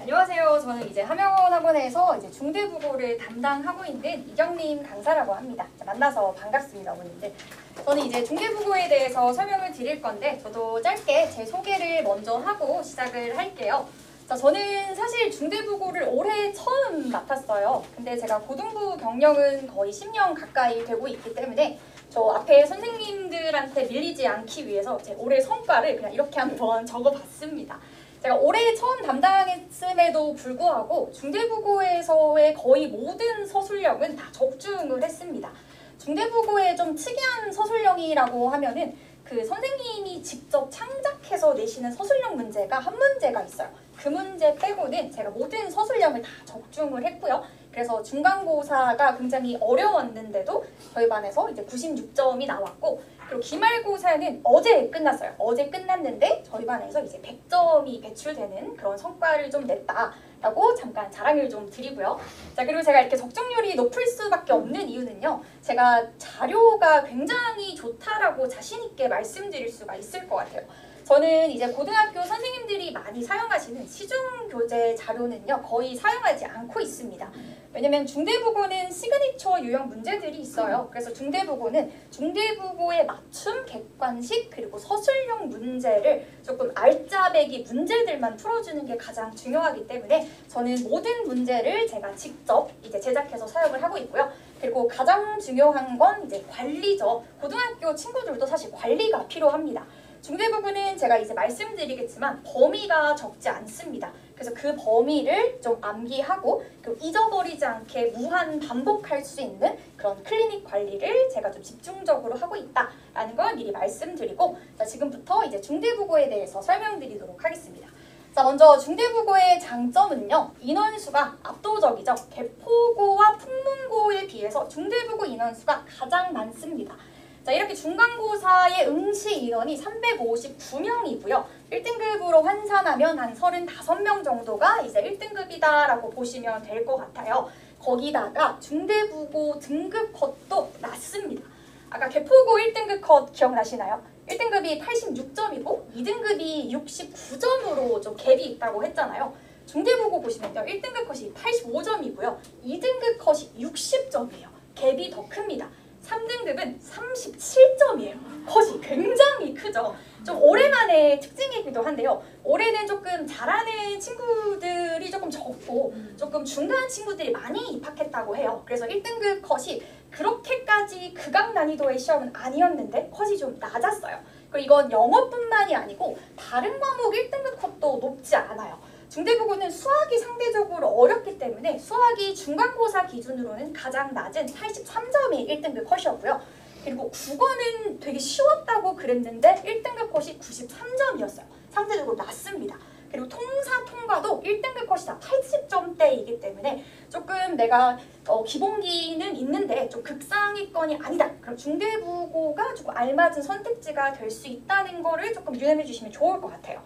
안녕하세요. 저는 이제 함영원학원에서 이제 중대국어를 담당하고 있는 이경림 강사라고 합니다. 만나서 반갑습니다, 어머님들. 저는 이제 중대국어에 대해서 설명을 드릴 건데 저도 짧게 제 소개를 먼저 하고 시작을 할게요. 자, 저는 사실 중대국어를 올해 처음 맡았어요. 근데 제가 고등부 경력은 거의 10년 가까이 되고 있기 때문에 저 앞에 선생님들한테 밀리지 않기 위해서 제 올해 성과를 그냥 이렇게 한번 적어봤습니다. 제가 올해 처음 담당했음에도 불구하고 중대국어에서의 거의 모든 서술형은 다 적중을 했습니다. 중대국어의 좀 특이한 서술형이라고 하면은 그 선생님이 직접 창작해서 내시는 서술형 문제가 한 문제가 있어요. 그 문제 빼고는 제가 모든 서술형을 다 적중을 했고요. 그래서 중간고사가 굉장히 어려웠는데도 저희 반에서 이제 96점이 나왔고, 그리고 기말고사는 어제 끝났어요. 어제 끝났는데 저희 반에서 이제 100점이 배출되는 그런 성과를 좀 냈다라고 잠깐 자랑을 좀 드리고요. 자, 그리고 제가 이렇게 적중률이 높을 수밖에 없는 이유는요. 제가 자료가 굉장히 좋다라고 자신 있게 말씀드릴 수가 있을 것 같아요. 저는 이제 고등학교 선생님들이 많이 사용하시는 시중교재 자료는요 거의 사용하지 않고 있습니다. 왜냐면 중대국어는 시그니처 유형 문제들이 있어요. 그래서 중대국어는 중대국어의 맞춤, 객관식, 그리고 서술형 문제를 조금 알짜배기 문제들만 풀어주는 게 가장 중요하기 때문에 저는 모든 문제를 제가 직접 이제 제작해서 사용을 하고 있고요. 그리고 가장 중요한 건 이제 관리죠. 고등학교 친구들도 사실 관리가 필요합니다. 중대국어는 제가 이제 말씀드리겠지만 범위가 적지 않습니다. 그래서 그 범위를 좀 암기하고 그리고 잊어버리지 않게 무한 반복할 수 있는 그런 클리닉 관리를 제가 좀 집중적으로 하고 있다라는 걸 미리 말씀드리고, 자, 지금부터 이제 중대국어에 대해서 설명드리도록 하겠습니다. 자, 먼저 중대국어의 장점은요. 인원수가 압도적이죠. 개포고와 풍문고에 비해서 중대국어 인원수가 가장 많습니다. 자, 이렇게 중간고사의 응시 인원이 359명이고요. 1등급으로 환산하면 한 35명 정도가 이제 1등급이다라고 보시면 될 것 같아요. 거기다가 중대국어 등급 컷도 낮습니다. 아까 개포고 1등급 컷 기억나시나요? 1등급이 86점이고 2등급이 69점으로 좀 갭이 있다고 했잖아요. 중대국어 보시면요. 1등급 컷이 85점이고요. 2등급 컷이 60점이에요. 갭이 더 큽니다. 3등급은 37점이에요. 컷이 굉장히 크죠. 좀 올해만의 특징이기도 한데요. 올해는 조금 잘하는 친구들이 조금 적고 조금 중간 친구들이 많이 입학했다고 해요. 그래서 1등급 컷이 그렇게까지 극악 난이도의 시험은 아니었는데 컷이 좀 낮았어요. 그리고 이건 영어뿐만이 아니고 다른 과목 1등급 컷도 높지 않아요. 중대국어는 수학이 상대적으로 어렵기 때문에 수학이 중간고사 기준으로는 가장 낮은 83점이 1등급 컷이었고요. 그리고 국어는 되게 쉬웠다고 그랬는데 1등급 컷이 93점이었어요. 상대적으로 낮습니다. 그리고 통사, 통과도 1등급 컷이 다 80점대이기 때문에 조금 내가 기본기는 있는데 좀 극상위권이 아니다. 그럼 중대국어가 조금 알맞은 선택지가 될 수 있다는 거를 조금 유념해 주시면 좋을 것 같아요.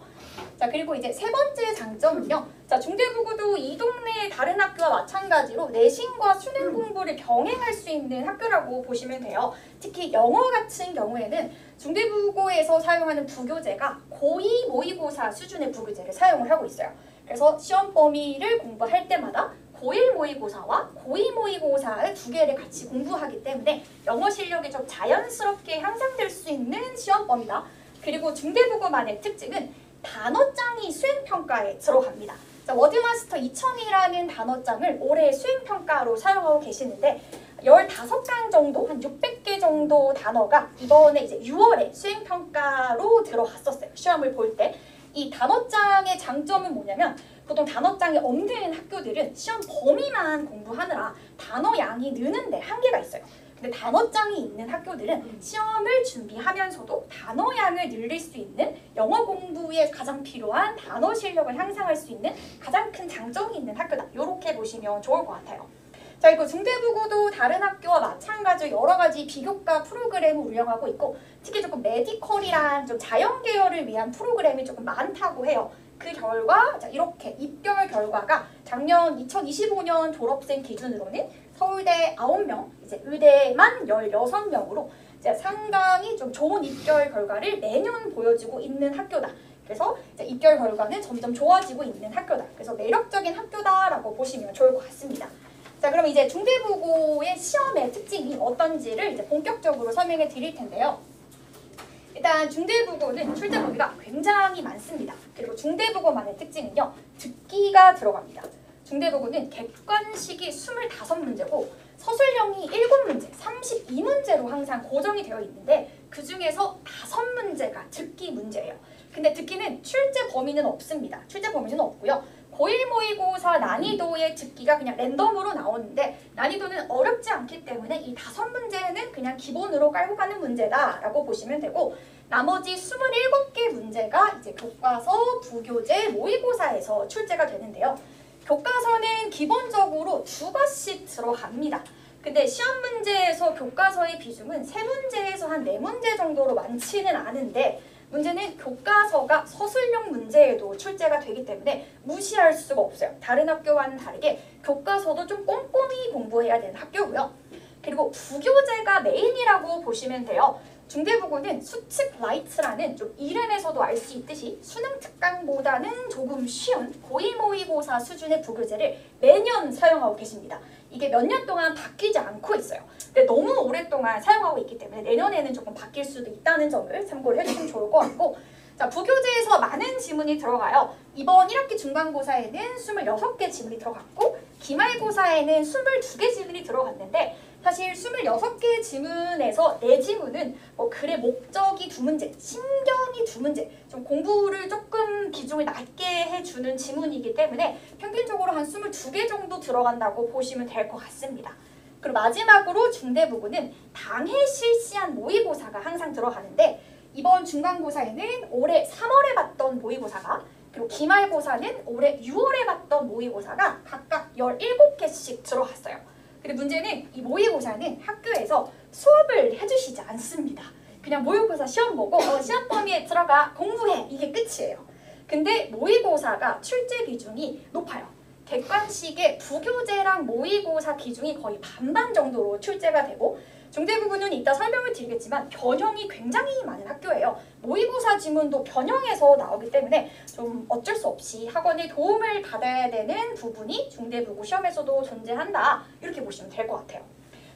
자, 그리고 이제 세 번째 장점은요. 자, 중대국어도 이 동네의 다른 학교와 마찬가지로 내신과 수능 공부를 병행할 수 있는 학교라고 보시면 돼요. 특히 영어 같은 경우에는 중대국어에서 사용하는 부교재가 고2 모의고사 수준의 부교재를 사용을 하고 있어요. 그래서 시험 범위를 공부할 때마다 고1 모의고사와 고2 모의고사의 두 개를 같이 공부하기 때문에 영어 실력이 좀 자연스럽게 향상될 수 있는 시험 범위다. 그리고 중대국어만의 특징은 단어장이 수행평가에 들어갑니다. 자, 워드마스터 2000이라는 단어장을 올해 수행평가로 사용하고 계시는데 15강 정도, 한 600개 정도 단어가 이번에 이제 6월에 수행평가로 들어갔었어요. 시험을 볼 때. 이 단어장의 장점은 뭐냐면 보통 단어장이 없는 학교들은 시험 범위만 공부하느라 단어 양이 느는데 한계가 있어요. 근데 단어장이 있는 학교들은 시험을 준비하면서도 단어 양을 늘릴 수 있는 영어 공부에 가장 필요한 단어 실력을 향상할 수 있는 가장 큰 장점이 있는 학교다. 이렇게 보시면 좋을 것 같아요. 자, 그리고 중대국어도 다른 학교와 마찬가지로 여러 가지 비교과 프로그램을 운영하고 있고 특히 조금 메디컬이랑 좀 자연 계열을 위한 프로그램이 조금 많다고 해요. 그 결과 자, 이렇게 입결 결과가 작년 2025년 졸업생 기준으로는 서울대 9명, 이제 의대만 16명으로 이제 상당히 좀 좋은 입결 결과를 매년 보여주고 있는 학교다. 그래서 이제 입결 결과는 점점 좋아지고 있는 학교다. 그래서 매력적인 학교다라고 보시면 좋을 것 같습니다. 자, 그럼 이제 중대부고의 시험의 특징이 어떤지를 이제 본격적으로 설명해 드릴 텐데요. 일단 중대부고는 출제 범위가 굉장히 많습니다. 그리고 중대부고만의 특징은요, 듣기가 들어갑니다. 중대부고는 객관식이 25문제고 서술형이 7문제, 32문제로 항상 고정이 되어 있는데 그 중에서 5문제가 듣기 문제예요. 근데 듣기는 출제 범위는 없습니다. 출제 범위는 없고요. 고1 모의고사 난이도의 듣기가 그냥 랜덤으로 나오는데 난이도는 어렵지 않기 때문에 이 5문제는 그냥 기본으로 깔고 가는 문제다라고 보시면 되고 나머지 27개 문제가 이제 교과서, 부교재, 모의고사에서 출제가 되는데요. 교과서는 기본적으로 2과씩 들어갑니다. 근데 시험 문제에서 교과서의 비중은 3문제에서 한 4문제 정도로 많지는 않은데 문제는 교과서가 서술형 문제에도 출제가 되기 때문에 무시할 수가 없어요. 다른 학교와는 다르게 교과서도 좀 꼼꼼히 공부해야 되는 학교고요. 그리고 부교재가 메인이라고 보시면 돼요. 중대부고는 수특 라이트라는 좀 이름에서도 알 수 있듯이 수능 특강보다는 조금 쉬운 고1 모의고사 수준의 부교재를 매년 사용하고 계십니다. 이게 몇 년 동안 바뀌지 않고 있어요. 근데 너무 오랫동안 사용하고 있기 때문에 내년에는 조금 바뀔 수도 있다는 점을 참고를 해주시면 좋을 것 같고 자, 부교재에서 많은 지문이 들어가요. 이번 1학기 중간고사에는 26개 지문이 들어갔고 기말고사에는 22개 지문이 들어갔는데 사실 26개 지문에서 4지문은 뭐 글의 목적이 2문제, 신경이 2문제, 좀 공부를 조금 비중을 낮게 해주는 지문이기 때문에 평균적으로 한 22개 정도 들어간다고 보시면 될 것 같습니다. 그리고 마지막으로 중대부고는 당해 실시한 모의고사가 항상 들어가는데 이번 중간고사에는 올해 3월에 봤던 모의고사가 그리고 기말고사는 올해 6월에 봤던 모의고사가 각각 17개씩 들어갔어요. 그리고 문제는 이 모의고사는 학교에서 수업을 해주시지 않습니다. 그냥 모의고사 시험 보고 시험 범위에 들어가 공부해 이게 끝이에요. 근데 모의고사가 출제 비중이 높아요. 객관식의 부교재랑 모의고사 비중이 거의 반반 정도로 출제가 되고 중대부고는 이따 설명을 드리겠지만 변형이 굉장히 많은 학교예요. 모의고사 지문도 변형해서 나오기 때문에 좀 어쩔 수 없이 학원의 도움을 받아야 되는 부분이 중대부고 시험에서도 존재한다. 이렇게 보시면 될 것 같아요.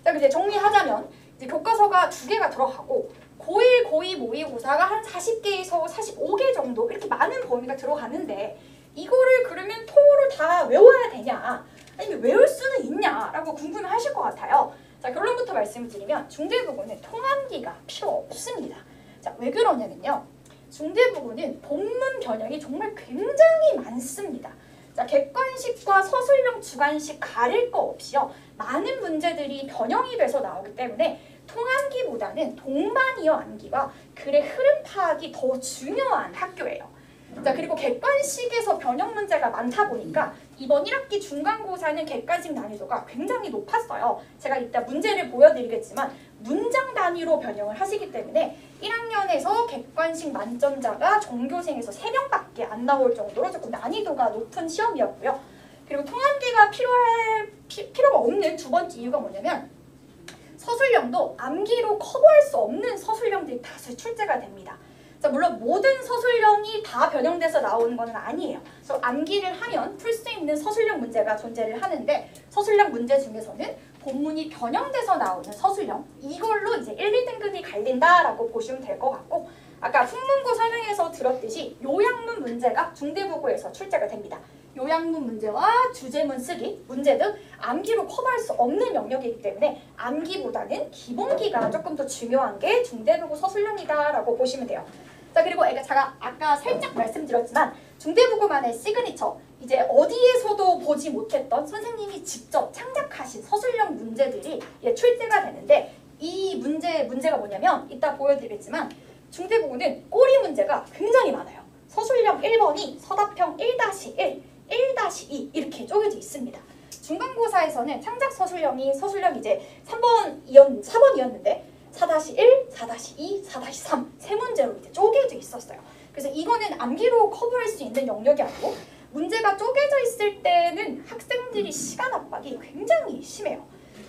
자, 이제 정리하자면 이제 교과서가 2개가 들어가고 고1, 고2 모의고사가 한 40개에서 45개 정도 이렇게 많은 범위가 들어가는데 이거를 그러면 통으로 다 외워야 되냐? 아니면 외울 수는 있냐라고 궁금해하실 것 같아요. 자, 결론부터 말씀을 드리면 중대부고는 통암기가 필요 없습니다. 자, 왜 그러냐면요. 중대부고는 본문 변형이 정말 굉장히 많습니다. 자, 객관식과 서술형 주관식 가릴 거 없이요. 많은 문제들이 변형이 돼서 나오기 때문에 통암기보다는 동반이어 암기와 글의 흐름 파악이 더 중요한 학교예요. 자, 그리고 객관식에서 변형 문제가 많다 보니까 이번 1학기 중간고사는 객관식 난이도가 굉장히 높았어요. 제가 이따 문제를 보여드리겠지만 문장 단위로 변형을 하시기 때문에 1학년에서 객관식 만점자가 전교생에서 3명밖에 안 나올 정도로 조금 난이도가 높은 시험이었고요. 그리고 통암기가 필요가 없는 두 번째 이유가 뭐냐면 서술형도 암기로 커버할 수 없는 서술형들이 다수 출제가 됩니다. 물론 모든 서술형이 다 변형돼서 나오는 건 아니에요. 그래서 암기를 하면 풀 수 있는 서술형 문제가 존재를 하는데 서술형 문제 중에서는 본문이 변형돼서 나오는 서술형 이걸로 이제 1, 2등급이 갈린다라고 보시면 될 것 같고 아까 훈문고 설명에서 들었듯이 요약문 문제가 중대부고에서 출제가 됩니다. 요약문 문제와 주제문 쓰기 문제 등 암기로 커버할 수 없는 영역이기 때문에 암기보다는 기본기가 조금 더 중요한 게 중대부고 서술형이다라고 보시면 돼요. 자, 그리고 제가 아까 살짝 말씀드렸지만 중대부고만의 시그니처 이제 어디에서도 보지 못했던 선생님이 직접 창작하신 서술형 문제들이 출제가 되는데 이 문제가 뭐냐면 이따 보여드리겠지만 중대부고는 꼬리 문제가 굉장히 많아요. 서술형 1번이 서답형 1-1, 1-2 이렇게 쪼개져 있습니다. 중간고사에서는 창작 서술형 이제 4번이었는데 4-1, 4-2, 4-3 세 문제로 이제 쪼개져 있었어요. 그래서 이거는 암기로 커버할 수 있는 영역이 아니고 문제가 쪼개져 있을 때는 학생들이 시간 압박이 굉장히 심해요.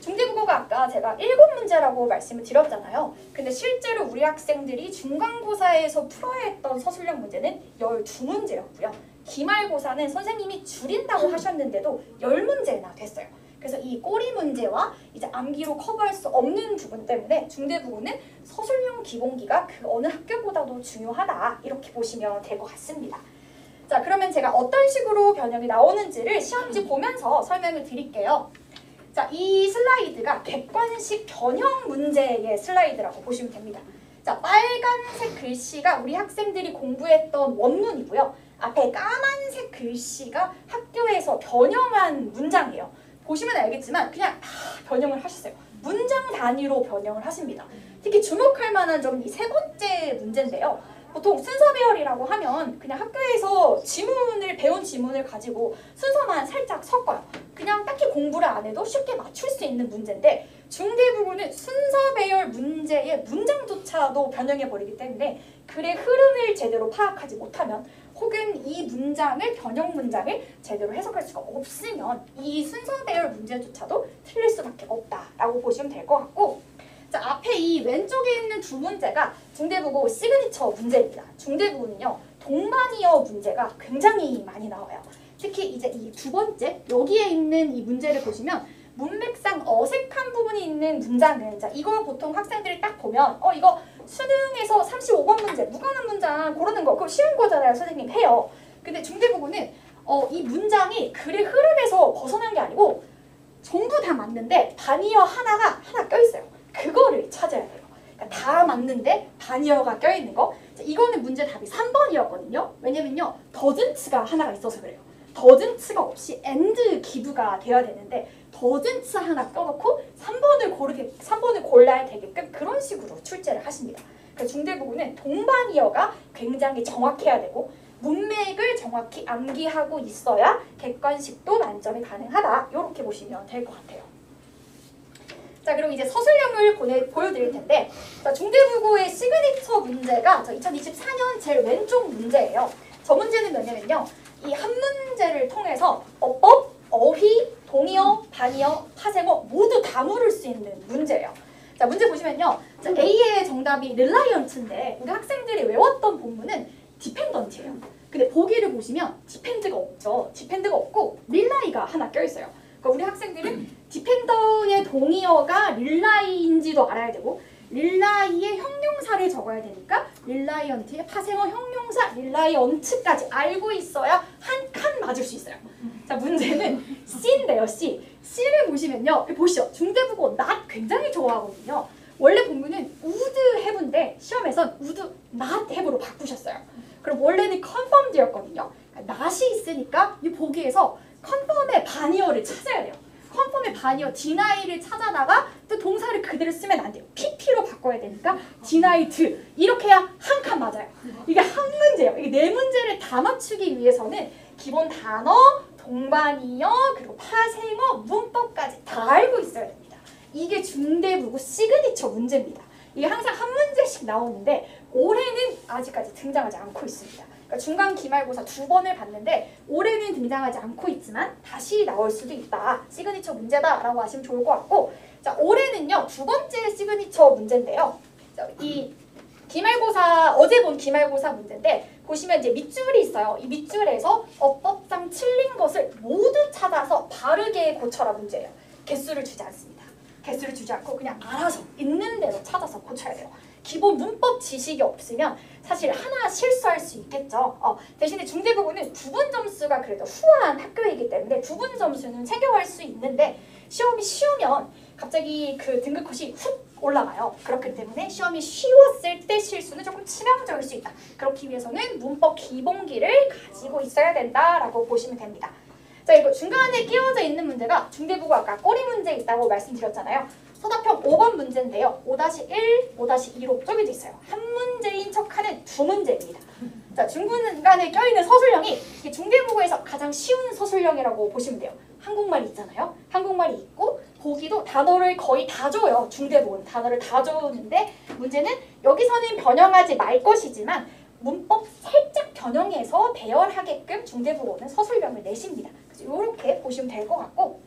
중대국어가 아까 제가 7문제라고 말씀을 드렸잖아요. 근데 실제로 우리 학생들이 중간고사에서 풀어야 했던 서술형 문제는 12문제였고요. 기말고사는 선생님이 줄인다고 하셨는데도 10문제나 됐어요. 그래서 이 꼬리 문제와 이제 암기로 커버할 수 없는 부분 때문에 중대국어는 서술형 기본기가 그 어느 학교보다도 중요하다, 이렇게 보시면 될 것 같습니다. 자, 그러면 제가 어떤 식으로 변형이 나오는지를 시험지 보면서 설명을 드릴게요. 자, 이 슬라이드가 객관식 변형 문제의 슬라이드라고 보시면 됩니다. 자, 빨간색 글씨가 우리 학생들이 공부했던 원문이고요. 앞에 까만색 글씨가 학교에서 변형한 문장이에요. 보시면 알겠지만 그냥 다 변형을 하셨어요. 문장 단위로 변형을 하십니다. 특히 주목할 만한 점은 이 세 번째 문제인데요. 보통 순서 배열이라고 하면 그냥 학교에서 배운 지문을 가지고 순서만 살짝 섞어요. 그냥 딱히 공부를 안 해도 쉽게 맞출 수 있는 문제인데, 중대부고는 순서 배열 문제의 문장조차도 변형해버리기 때문에 글의 흐름을 제대로 파악하지 못하면, 혹은 이 문장을, 변형 문장을 제대로 해석할 수가 없으면 이 순서 배열 문제조차도 틀릴 수밖에 없다라고 보시면 될 것 같고, 자, 앞에 이 왼쪽에 있는 두 문제가 중대국어 시그니처 문제입니다. 중대국어는요, 동반이어 문제가 굉장히 많이 나와요. 특히 이제 이 두 번째, 여기에 있는 이 문제를 보시면 문맥상 어색한 부분이 있는 문장은, 자, 이걸 보통 학생들이 딱 보면 이거 수능에서 35번 문제, 무관한 문장 고르는 거 그거 쉬운 거잖아요. 선생님 해요. 근데 중대국어는 이 문장이 글의 흐름에서 벗어난 게 아니고 전부 다 맞는데 반이어 하나 껴있어요. 그거를 찾아야 돼요. 그러니까 다 맞는데 반이어가 껴있는 거. 자, 이거는 문제 답이 3번이었거든요. 왜냐면요, 더즌츠가 하나가 있어서 그래요. 더즌츠가 없이 and 기부가 돼야 되는데 더즌츠 하나 껴놓고 3번을 골라야 되게끔 그런 식으로 출제를 하십니다. 그러니까 중대부고는 동반이어가 굉장히 정확해야 되고 문맥을 정확히 암기하고 있어야 객관식도 만점이 가능하다, 이렇게 보시면 될 것 같아요. 자, 그리고 이제 서술형을 보여드릴 텐데, 자, 중대부고의 시그니처 문제가 2024년 제일 왼쪽 문제예요. 저 문제는 뭐냐면요, 이 한 문제를 통해서 어법, 어휘, 동의어, 반의어, 파생어 모두 다 물을 수 있는 문제예요. 자, 문제 보시면요, 자, A의 정답이 릴라이언트인데 우리 학생들이 외웠던 본문은 디펜던트예요. 근데 보기를 보시면 디펜드가 없죠. 디펜드가 없고 릴라이가 하나 껴있어요. 그러니까 우리 학생들은 디펜더의 동의어가 릴라이인지도 알아야 되고 릴라이의 형용사를 적어야 되니까 릴라이언트의 파생어 형용사 릴라이언트까지 알고 있어야 한 칸 맞을 수 있어요. 자, 문제는 C인데요. C를 보시면요, 보시죠. 중대국어 not 굉장히 좋아하거든요. 원래 본문은 would have인데 시험에선 would not have로 바꾸셨어요. 그럼 원래는 confirmed였거든요. not이 있으니까 이 보기에서 confirm의 반이어를 찾아야 돼요. 컨펌의 반이어 deni를 찾아다가 또 동사를 그대로 쓰면 안 돼요. pp로 바꿔야 되니까 denied 이렇게 해야 한 칸 맞아요. 이게 한 문제예요. 이게 네 문제를 다 맞추기 위해서는 기본 단어, 동반이어, 그리고 파생어, 문법까지 다 알고 있어야 됩니다. 이게 중대부고 시그니처 문제입니다. 이게 항상 한 문제씩 나오는데 올해는 아직까지 등장하지 않고 있습니다. 그러니까 중간 기말고사 2번을 봤는데 올해는 등장하지 않고 있지만 다시 나올 수도 있다. 시그니처 문제다라고 하시면 좋을 것 같고, 자, 올해는요, 두 번째 시그니처 문제인데요. 자, 이 기말고사, 어제 본 기말고사 문제인데 보시면 이제 밑줄이 있어요. 이 밑줄에서 어법상 틀린 것을 모두 찾아서 바르게 고쳐라 문제예요. 개수를 주지 않습니다. 개수를 주지 않고 그냥 알아서 있는 대로 찾아서 고쳐야 돼요. 기본 문법 지식이 없으면 사실 하나 실수할 수 있겠죠. 대신에 중대부고는 구분 점수가 그래도 후한 학교이기 때문에 구분 점수는 챙겨갈 수 있는데 시험이 쉬우면 갑자기 그 등급 컷이 훅 올라가요. 그렇기 때문에 시험이 쉬웠을 때 실수는 조금 치명적일 수 있다. 그렇기 위해서는 문법 기본기를 가지고 있어야 된다라고 보시면 됩니다. 자, 이거 중간에 끼워져 있는 문제가 중대부고 아까 꼬리 문제 있다고 말씀드렸잖아요. 서답형 5번 문제인데요. 5-1, 5-2로 쪼개져 있어요. 한 문제인 척하는 두 문제입니다. 자, 중간에 껴있는 서술형이 중대국어에서 가장 쉬운 서술형이라고 보시면 돼요. 한국말이 있잖아요. 한국말이 있고 보기도 단어를 거의 다 줘요. 중대국어는 단어를 다 주는데 문제는 여기서는 변형하지 말 것이지만 문법 살짝 변형해서 배열하게끔 중대국어는 서술형을 내십니다. 그래서 이렇게 보시면 될 것 같고,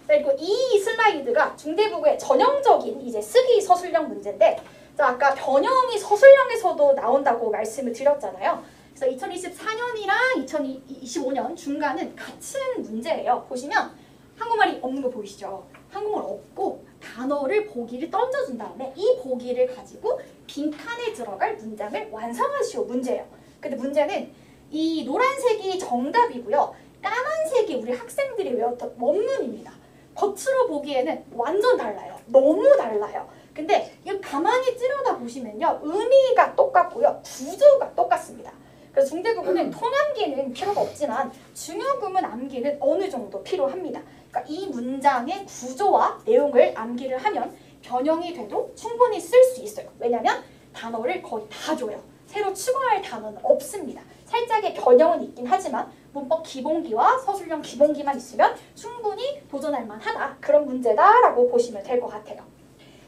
그리고 이 슬라이드가 중대부고의 전형적인 이제 쓰기 서술형 문제인데, 자, 아까 변형이 서술형에서도 나온다고 말씀을 드렸잖아요. 그래서 2024년이랑 2025년 중간은 같은 문제예요. 보시면 한국말이 없는 거 보이시죠? 한국말 없고 단어를 보기를 던져준 다음에 이 보기를 가지고 빈칸에 들어갈 문장을 완성하시오 문제예요. 근데 문제는 이 노란색이 정답이고요. 까만색이 우리 학생들이 외웠던 원문입니다. 겉으로 보기에는 완전 달라요. 너무 달라요. 근데 이거 가만히 찌려다보시면요. 의미가 똑같고요. 구조가 똑같습니다. 그래서 중대부고는 통암기는 필요가 없지만 중요구문 암기는 어느 정도 필요합니다. 그러니까 이 문장의 구조와 내용을 암기를 하면 변형이 돼도 충분히 쓸 수 있어요. 왜냐하면 단어를 거의 다 줘요. 새로 추가할 단어는 없습니다. 살짝의 변형은 있긴 하지만 문법 기본기와 서술형 기본기만 있으면 충분히 도전할 만하다. 그런 문제다라고 보시면 될 것 같아요.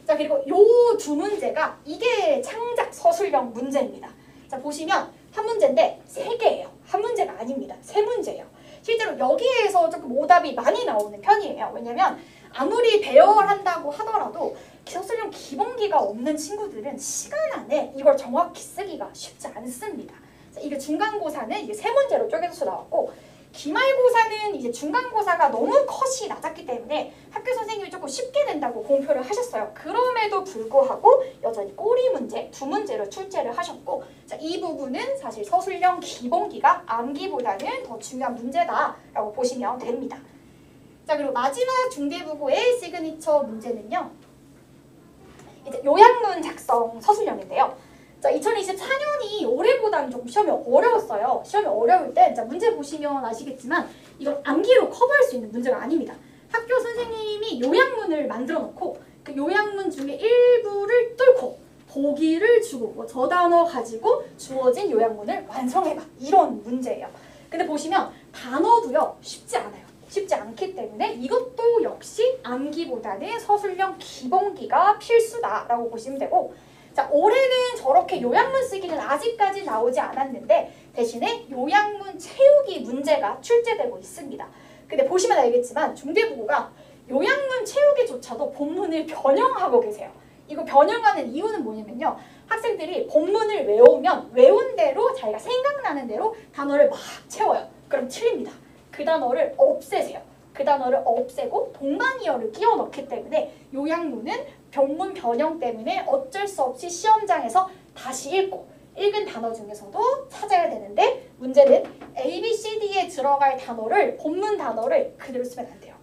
자, 그리고 요 두 문제가 이게 창작 서술형 문제입니다. 자, 보시면 한 문제인데 세 개예요. 한 문제가 아닙니다. 세 문제예요. 실제로 여기에서 조금 오답이 많이 나오는 편이에요. 왜냐면 아무리 배열한다고 하더라도 서술형 기본기가 없는 친구들은 시간 안에 이걸 정확히 쓰기가 쉽지 않습니다. 자, 이게 중간고사는 이게 세 문제로 쪼개져서 나왔고, 기말고사는 이제 중간고사가 너무 컷이 낮았기 때문에 학교 선생님이 조금 쉽게 낸다고 공표를 하셨어요. 그럼에도 불구하고 여전히 꼬리 문제 두 문제로 출제를 하셨고, 자, 이 부분은 사실 서술형 기본기가 암기보다는 더 중요한 문제다라고 보시면 됩니다. 자, 그리고 마지막 중대부고의 시그니처 문제는요. 이제 요약문 작성 서술형인데요. 자, 2024년이 올해보다는 조금 시험이 어려웠어요. 시험이 어려울 때, 자, 문제 보시면 아시겠지만 이건 암기로 커버할 수 있는 문제가 아닙니다. 학교 선생님이 요약문을 만들어 놓고 그 요약문 중에 일부를 뚫고 보기를 주고 뭐 저 단어 가지고 주어진 요약문을 완성해봐. 이런 문제예요. 근데 보시면 단어도요, 쉽지 않아요. 쉽지 않기 때문에 이것도 역시 암기보다는 서술형 기본기가 필수다라고 보시면 되고, 자, 올해는 저렇게 요약문 쓰기는 아직까지 나오지 않았는데 대신에 요약문 채우기 문제가 출제되고 있습니다. 근데 보시면 알겠지만 중대부고가 요약문 채우기조차도 본문을 변형하고 계세요. 이거 변형하는 이유는 뭐냐면요. 학생들이 본문을 외우면 외운 대로 자기가 생각나는 대로 단어를 막 채워요. 그럼 틀립니다. 그 단어를 없애세요. 그 단어를 없애고 동반이어를 끼워 넣기 때문에 요약문은 본문 변형 때문에 어쩔 수 없이 시험장에서 다시 읽고 읽은 단어 중에서도 찾아야 되는데 문제는 A, B, C, D에 들어갈 단어를 본문 단어를 그대로 쓰면 안 돼요.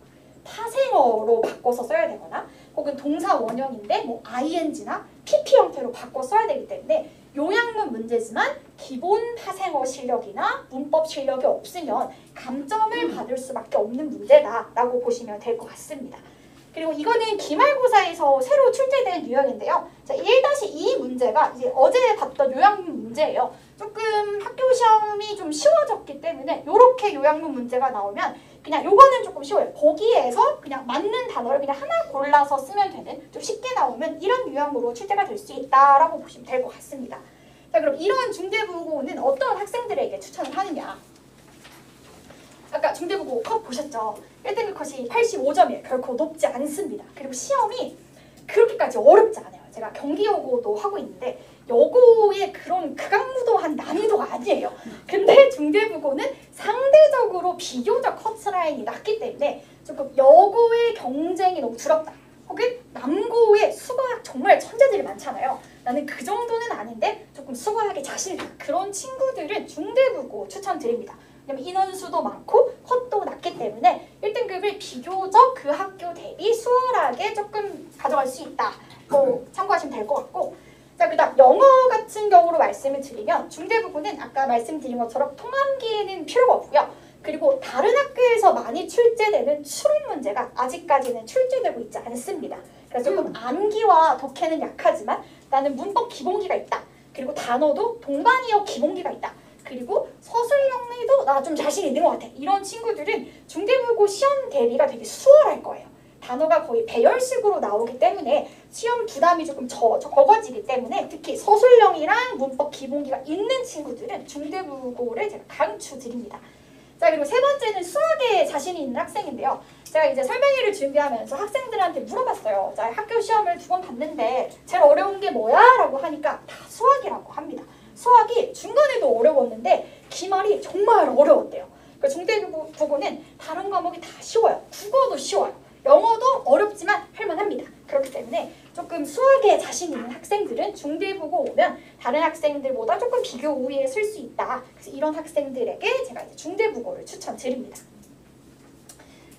파생어로 바꿔서 써야 되거나 혹은 동사 원형인데 뭐 ing나 pp 형태로 바꿔 써야 되기 때문에 요약문 문제지만 기본 파생어 실력이나 문법 실력이 없으면 감점을 받을 수밖에 없는 문제다라고 보시면 될 것 같습니다. 그리고 이거는 기말고사에서 새로 출제된 유형인데요. 자, 1-2 문제가 이제 어제 봤던 요약문 문제예요. 조금 학교 시험이 좀 쉬워졌기 때문에 이렇게 요약문 문제가 나오면 그냥 요거는 조금 쉬워요. 보기에서 그냥 맞는 단어를 그냥 하나 골라서 쓰면 되는, 좀 쉽게 나오면 이런 유형으로 출제가 될 수 있다라고 보시면 될 것 같습니다. 자, 그럼 이런 중대부고는 어떤 학생들에게 추천을 하느냐? 아까 중대부고 컷 보셨죠? 1등급 컷이 85점이에요. 결코 높지 않습니다. 그리고 시험이 그렇게까지 어렵지 않아요. 제가 경기여고도 하고 있는데 여고의 그런 극악무도한 난이도가 아니에요. 근데 중대부고는 상대적으로 비교적 커트라인이 낮기 때문에 조금 여고의 경쟁이 너무 두렵다. 혹은 남고의 수거학 정말 천재들이 많잖아요. 나는 그 정도는 아닌데 조금 수거학에 자신 있다. 그런 친구들은 중대부고 추천드립니다. 왜냐면 인원수도 많고 컷도 낮기 때문에 1등급을 비교적 그 학교 대비 수월하게 조금 가져갈 수 있다. 참고하시면 될 것 같고, 자, 그다음 영어 같은 경우로 말씀을 드리면 중대부고는 아까 말씀드린 것처럼 통암기에는 필요가 없고요. 그리고 다른 학교에서 많이 출제되는 추론 문제가 아직까지는 출제되고 있지 않습니다. 그래서 조금 암기와 독해는 약하지만 나는 문법 기본기가 있다. 그리고 단어도 동반이어 기본기가 있다. 그리고 서술형에도 나 좀 자신 있는 것 같아. 이런 친구들은 중대부고 시험 대비가 되게 수월할 거예요. 단어가 거의 배열식으로 나오기 때문에 시험 부담이 조금 적어지기 때문에 특히 서술형이랑 문법 기본기가 있는 친구들은 중대부고를 제가 강추드립니다. 자, 그리고 세 번째는 수학에 자신이 있는 학생인데요. 제가 이제 설명회를 준비하면서 학생들한테 물어봤어요. 자, 학교 시험을 2번 봤는데 제일 어려운 게 뭐야? 라고 하니까 다 수학이라고 합니다. 수학이 중간에도 어려웠는데 기말이 정말 어려웠대요. 그 중대국어는 다른 과목이 다 쉬워요. 국어도 쉬워요. 영어도 어렵지만 할만합니다. 그렇기 때문에 조금 수학에 자신 있는 학생들은 중대국어 오면 다른 학생들보다 조금 비교 우위에 설 수 있다. 그래서 이런 학생들에게 제가 이제 중대국어를 추천드립니다.